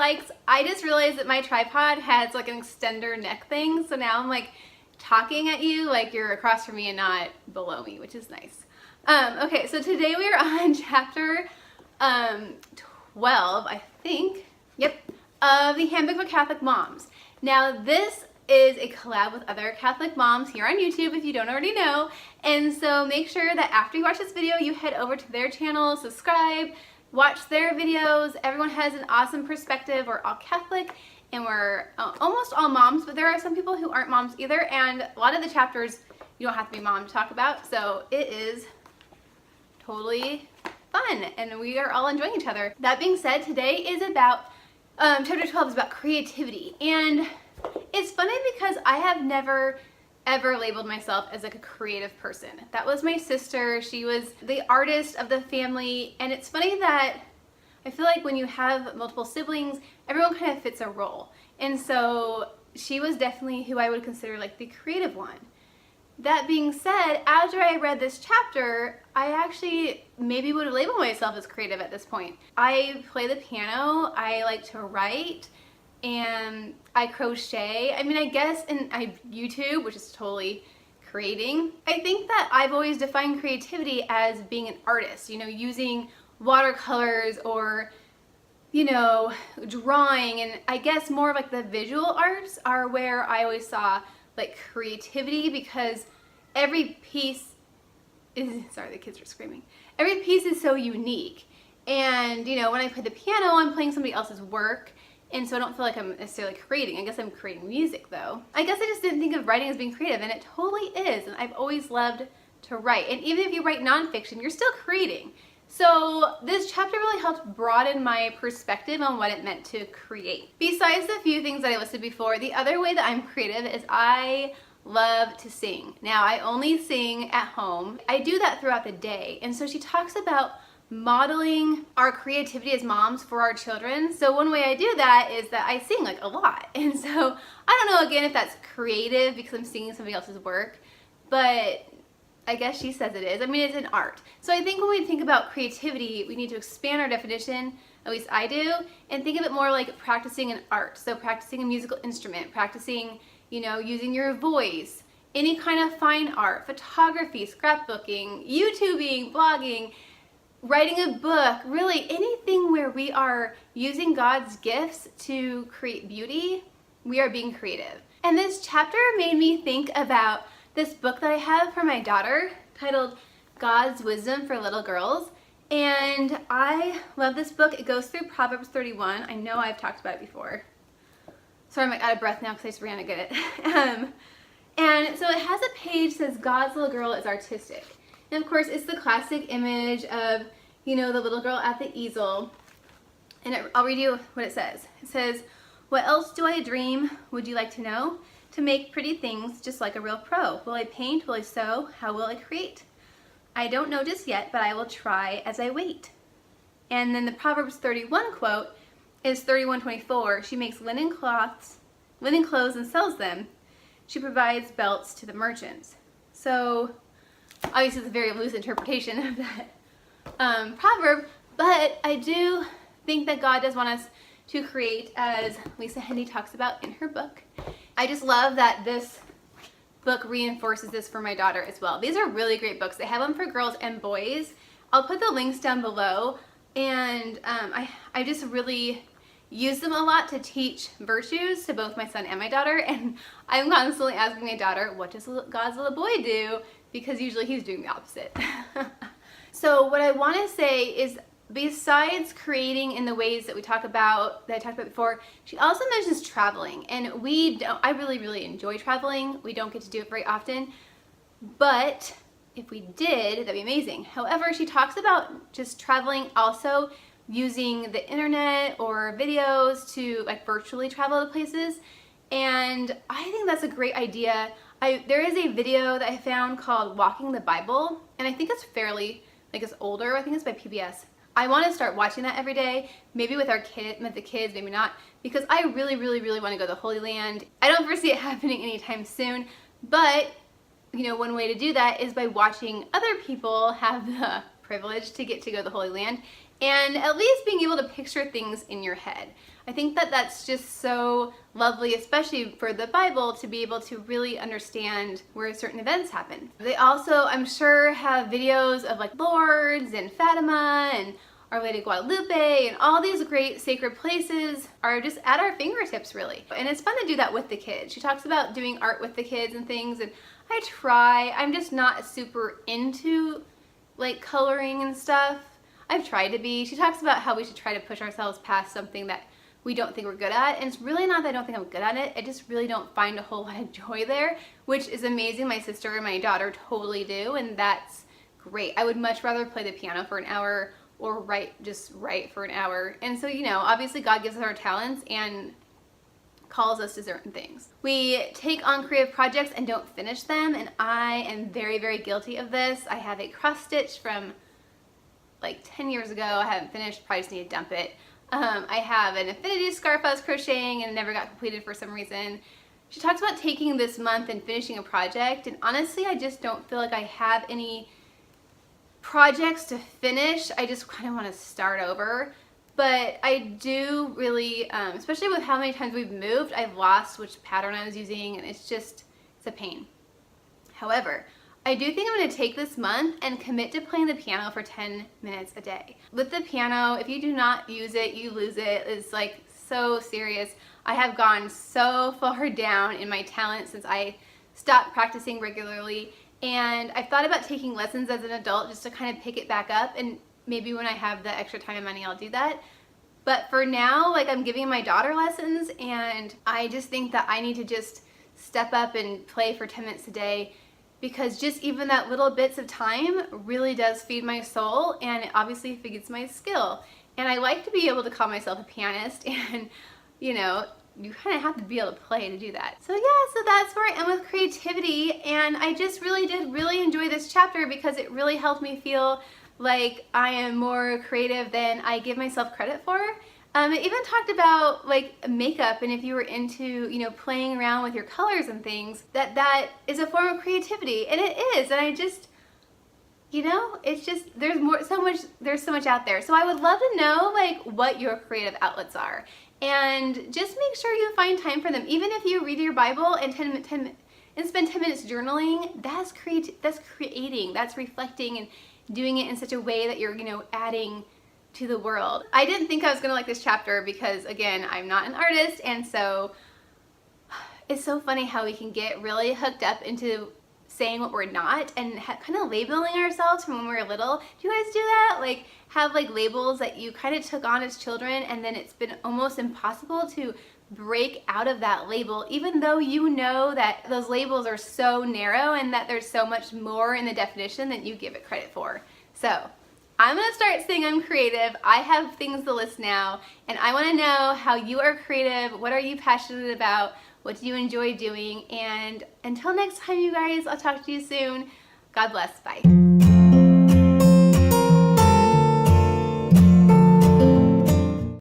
likes. I just realized that my tripod has like an extender neck thing, so now I'm like talking at you like you're across from me and not below me, which is nice. Okay, so today we are on chapter 12, I think, yep, of the Handbook for Catholic Moms. Now this is a collab with other Catholic moms here on YouTube, if you don't already know, and so make sure that after you watch this video you head over to their channel, subscribe, watch their videos. Everyone has an awesome perspective. We're all Catholic and we're almost all moms, but there are some people who aren't moms either, and a lot of the chapters you don't have to be mom to talk about, so it is totally fun and we are all enjoying each other. That being said, today is about chapter 12 is about creativity, and it's funny because I have never ever labeled myself as like a creative person. That was my sister. She was the artist of the family, and it's funny that I feel like when you have multiple siblings, everyone kind of fits a role, and so she was definitely who I would consider like the creative one. That being said, after I read this chapter, I actually maybe would have labeled myself as creative at this point. I play the piano, I like to write, and I crochet. I mean, I guess, and I YouTube, which is totally creating. I think that I've always defined creativity as being an artist, you know, using watercolors or, you know, drawing, and I guess more of like the visual arts are where I always saw like creativity, because every piece is, sorry, the kids are screaming. Every piece is so unique. And, you know, when I play the piano, I'm playing somebody else's work, and so I don't feel like I'm necessarily creating. I guess I'm creating music though. I guess I just didn't think of writing as being creative, and it totally is, and I've always loved to write. And even if you write nonfiction, you're still creating. So this chapter really helped broaden my perspective on what it meant to create. Besides the few things that I listed before, the other way that I'm creative is I love to sing. Now, I only sing at home. I do that throughout the day, and so she talks about modeling our creativity as moms for our children. So one way I do that is that I sing like a lot, and so I don't know again if that's creative because I'm singing somebody else's work, but I guess she says it is. I mean, it's an art. So I think when we think about creativity, we need to expand our definition, at least I do, and think of it more like practicing an art. So practicing a musical instrument, practicing, you know, using your voice, any kind of fine art, photography, scrapbooking, YouTubing, blogging, writing a book, really anything where we are using God's gifts to create beauty, we are being creative. And this chapter made me think about this book that I have for my daughter titled God's Wisdom for Little Girls, and I love this book. It goes through Proverbs 31. I know I've talked about it before. Sorry, I'm like out of breath now because I just ran to get it. And so it has a page that says God's little girl is artistic. And of course, it's the classic image of, you know, the little girl at the easel. And I'll read you what it says. It says, "What else do I dream? Would you like to know? To make pretty things just like a real pro. Will I paint? Will I sew? How will I create? I don't know just yet, but I will try as I wait." And then the Proverbs 31 quote is 31:24. "She makes linen clothes and sells them. She provides belts to the merchants." So obviously it's a very loose interpretation of that proverb, but I do think that God does want us to create, as Lisa Hendy talks about in her book. I just love that this book reinforces this for my daughter as well. These are really great books. They have them for girls and boys. I'll put the links down below, and I just really use them a lot to teach virtues to both my son and my daughter, and I'm constantly asking my daughter, what does God's little boy do? Because usually he's doing the opposite. So what I want to say is, besides creating in the ways that I talked about before, she also mentions traveling, and I really enjoy traveling. We don't get to do it very often, but if we did, that'd be amazing. However, she talks about just traveling also using the internet or videos to like virtually travel to places, and I think that's a great idea. There is a video that I found called Walking the Bible, and I think it's fairly, like, it's older. I think it's by PBS. I want to start watching that every day, maybe with the kids, maybe not, because I really want to go to the Holy Land. I don't foresee it happening anytime soon, but, you know, one way to do that is by watching other people have the privilege to get to go to the Holy Land, and at least being able to picture things in your head. I think that that's just so lovely, especially for the Bible, to be able to really understand where certain events happen. They also, I'm sure, have videos of like Lourdes and Fatima and Our Lady of Guadalupe, and all these great sacred places are just at our fingertips, really. And it's fun to do that with the kids. She talks about doing art with the kids and things, and I try. I'm just not super into like coloring and stuff. I've tried to be. She talks about how we should try to push ourselves past something that we don't think we're good at, and it's really not that I don't think I'm good at it. I just really don't find a whole lot of joy there, which is amazing. My sister and my daughter totally do, and that's great. I would much rather play the piano for an hour or just write for an hour. And so, you know, obviously God gives us our talents and calls us to certain things. We take on creative projects and don't finish them, and I am very, very guilty of this. I have a cross stitch from like 10 years ago. I haven't finished, probably just need to dump it. I have an infinity scarf I was crocheting and never got completed for some reason. She talks about taking this month and finishing a project, and honestly I just don't feel like I have any projects to finish. I just kind of want to start over. But I do really, especially with how many times we've moved, I've lost which pattern I was using, and it's a pain. However, I do think I'm going to take this month and commit to playing the piano for 10 minutes a day. With the piano, if you do not use it, you lose it. It's like so serious. I have gone so far down in my talent since I stopped practicing regularly, and I've thought about taking lessons as an adult just to kind of pick it back up, and maybe when I have the extra time and money I'll do that. But for now, like, I'm giving my daughter lessons, and I just think that I need to just step up and play for 10 minutes a day, because just even that little bits of time really does feed my soul, and it obviously feeds my skill. And I like to be able to call myself a pianist, and you know, you kind of have to be able to play to do that. So yeah, so that's where I am with creativity, and I just really did enjoy this chapter because it really helped me feel like I am more creative than I give myself credit for. It even talked about like makeup, and if you were into, you know, playing around with your colors and things, that is a form of creativity, and it is. And I just, you know, it's just, there's so much out there. So I would love to know like what your creative outlets are, and just make sure you find time for them. Even if you read your Bible and spend 10 minutes journaling, that's creating, that's reflecting and doing it in such a way that you're, you know, adding to the world. I didn't think I was gonna like this chapter because, again, I'm not an artist, and so it's so funny how we can get really hooked up into saying what we're not and kind of labeling ourselves from when we were little. Do you guys do that? Like, have like labels that you kind of took on as children, and then it's been almost impossible to break out of that label, even though you know that those labels are so narrow and that there's so much more in the definition than you give it credit for. So I'm gonna start saying I'm creative. I have things to list now, and I wanna know how you are creative. What are you passionate about? What do you enjoy doing? And until next time, you guys, I'll talk to you soon. God bless, bye.